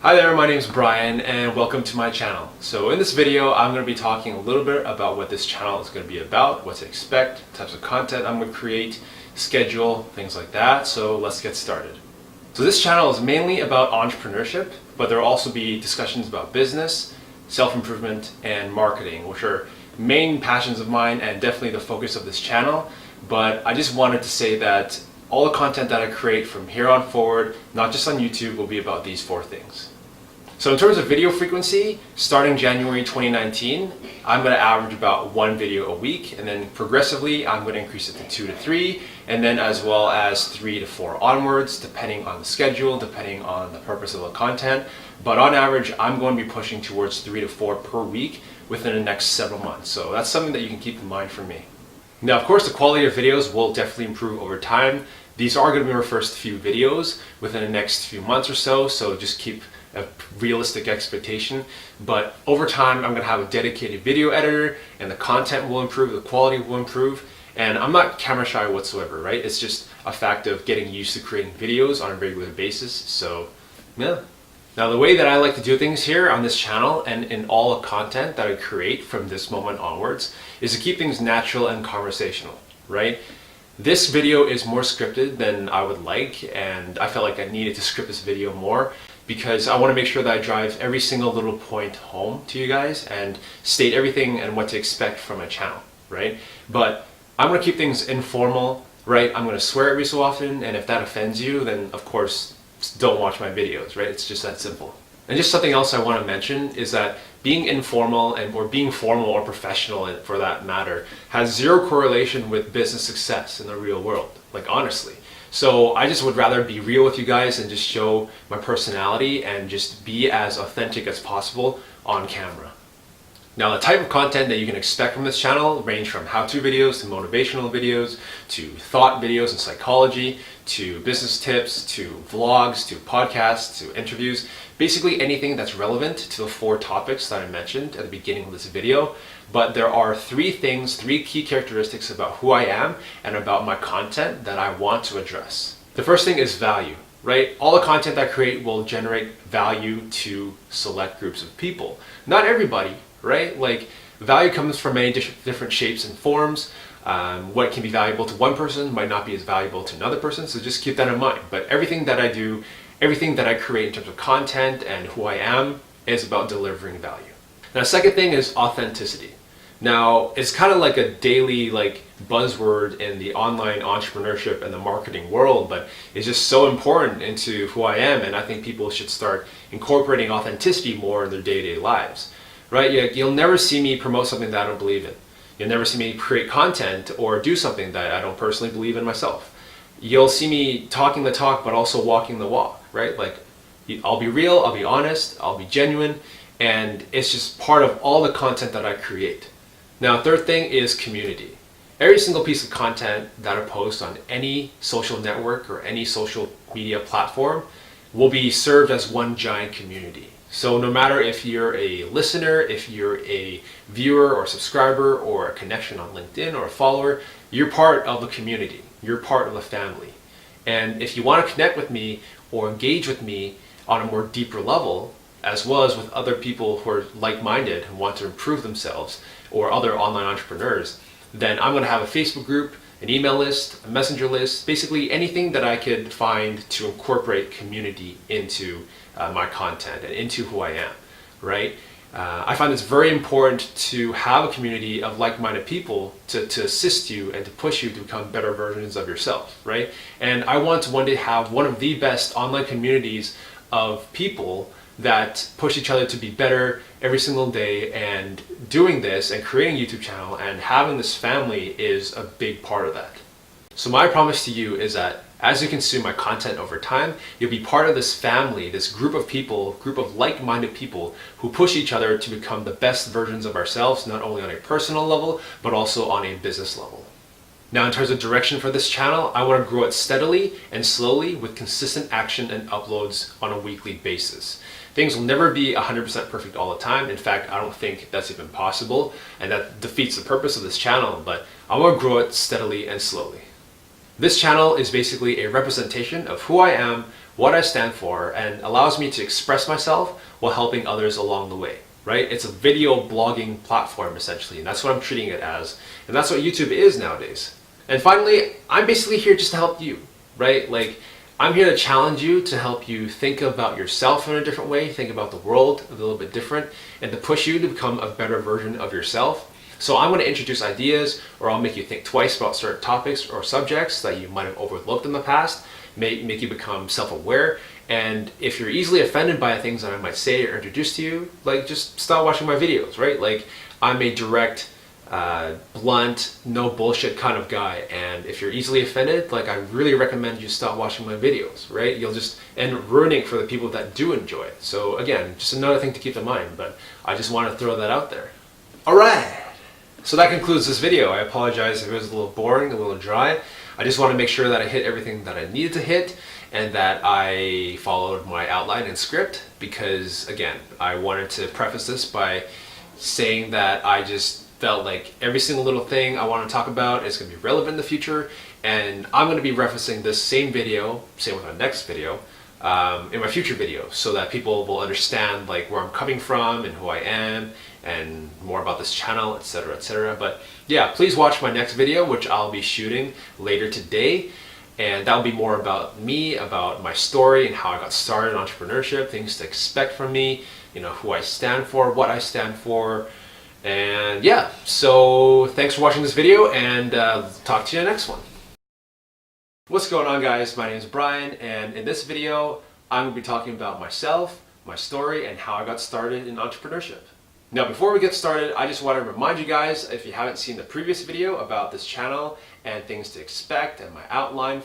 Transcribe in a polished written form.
Hi there, my name is Brian and welcome to my channel. So in this video, I'm going to be talking a little bit about what this channel is going to be about, what to expect, types of content I'm going to create, schedule, things like that. So let's get started. So this channel is mainly about entrepreneurship, but there will also be discussions about business, self-improvement, and marketing, which are main passions of mine and definitely the focus of this channel. But I just wanted to say that all the content that I create from here on forward, not just on YouTube, will be about these four things. So in terms of video frequency, starting January 2019, I'm going to average about one video a week, and then progressively I'm going to increase it to 2 to 3, and then as well as 3 to 4 onwards, depending on the schedule, depending on the purpose of the content. But on average, I'm going to be pushing towards 3 to 4 per week within the next several months. So that's something that you can keep in mind for me. Now, of course, the quality of videos will definitely improve over time. These are going to be my first few videos within the next few months or so just keep a realistic expectation. But over time, I'm going to have a dedicated video editor and the content will improve, the quality will improve. And I'm not camera shy whatsoever, right? It's just a fact of getting used to creating videos on a regular basis. So, yeah. Now, the way that I like to do things here on this channel and in all the content that I create from this moment onwards is to keep things natural and conversational, right? This video is more scripted than I would like, and I felt like I needed to script this video more because I want to make sure that I drive every single little point home to you guys and state everything and what to expect from my channel, right? But I'm going to keep things informal, right? I'm going to swear every so often, and if that offends you, then of course, don't watch my videos, right? It's just that simple. And just something else I want to mention is that being informal or being formal or professional for that matter has zero correlation with business success in the real world, like honestly. So I just would rather be real with you guys and just show my personality and just be as authentic as possible on camera. Now, the type of content that you can expect from this channel range from how-to videos to motivational videos to thought videos and psychology to business tips to vlogs to podcasts to interviews, basically anything that's relevant to the four topics that I mentioned at the beginning of this video. But there are three key characteristics about who I am and about my content that I want to address. The first thing is value, right? All the content I create will generate value to select groups of people. Not everybody, right? Like, value comes from many different shapes and forms. What can be valuable to one person might not be as valuable to another person, so just keep that in mind. But everything that I do, everything that I create in terms of content and who I am is about delivering value. Now, the second thing is authenticity. Now, it's kind of like a daily buzzword in the online entrepreneurship and the marketing world, but it's just so important into who I am, and I think people should start incorporating authenticity more in their day-to-day lives. Right? You'll never see me promote something that I don't believe in. You'll never see me create content or do something that I don't personally believe in myself. You'll see me talking the talk, but also walking the walk, right? Like, I'll be real, I'll be honest, I'll be genuine, and it's just part of all the content that I create. Now, third thing is community. Every single piece of content that I post on any social network or any social media platform will be served as one giant community. So no matter if you're a listener, if you're a viewer or subscriber or a connection on LinkedIn or a follower, you're part of the community. You're part of the family. And if you want to connect with me or engage with me on a more deeper level, as well as with other people who are like-minded and want to improve themselves or other online entrepreneurs, then I'm going to have a Facebook group, an email list, a messenger list, basically anything that I could find to incorporate community into my content and into who I am, right? I find it's very important to have a community of like-minded people to assist you and to push you to become better versions of yourself, right? And I want to one day have one of the best online communities of people that push each other to be better every single day, and doing this and creating a YouTube channel and having this family is a big part of that. So my promise to you is that as you consume my content over time, you'll be part of this family, this group of people, group of like-minded people who push each other to become the best versions of ourselves, not only on a personal level, but also on a business level. Now, in terms of direction for this channel, I want to grow it steadily and slowly with consistent action and uploads on a weekly basis. Things will never be 100% perfect all the time. In fact, I don't think that's even possible, and that defeats the purpose of this channel, but I want to grow it steadily and slowly. This channel is basically a representation of who I am, what I stand for, and allows me to express myself while helping others along the way, right? It's a video blogging platform essentially, and that's what I'm treating it as. And that's what YouTube is nowadays. And finally, I'm basically here just to help you, right? Like, I'm here to challenge you, to help you think about yourself in a different way, think about the world a little bit different, and to push you to become a better version of yourself. So I'm going to introduce ideas, or I'll make you think twice about certain topics or subjects that you might have overlooked in the past, make you become self-aware. And if you're easily offended by things that I might say or introduce to you, like, just stop watching my videos, right? Like, I'm a direct, blunt, no bullshit kind of guy, and if you're easily offended, like, I really recommend you stop watching my videos, right? You'll just end up ruining for the people that do enjoy it. So again, just another thing to keep in mind, but I just want to throw that out there. Alright, so that concludes this video. I apologize if it was a little boring, a little dry. I just want to make sure that I hit everything that I needed to hit, and that I followed my outline and script, because again, I wanted to preface this by saying that I just felt like every single little thing I want to talk about is going to be relevant in the future, and I'm going to be referencing this same video, same with my next video, in my future videos, so that people will understand like where I'm coming from and who I am, and more about this channel, etc., etc. But yeah, please watch my next video, which I'll be shooting later today, and that'll be more about me, about my story and how I got started in entrepreneurship, things to expect from me, you know, who I stand for, what I stand for. And yeah, so thanks for watching this video, and talk to you in the next one. What's going on, guys? My name is Brian, and in this video I'm going to be talking about myself, my story, and how I got started in entrepreneurship. Now, before we get started, I just want to remind you guys, if you haven't seen the previous video about this channel and things to expect and my outline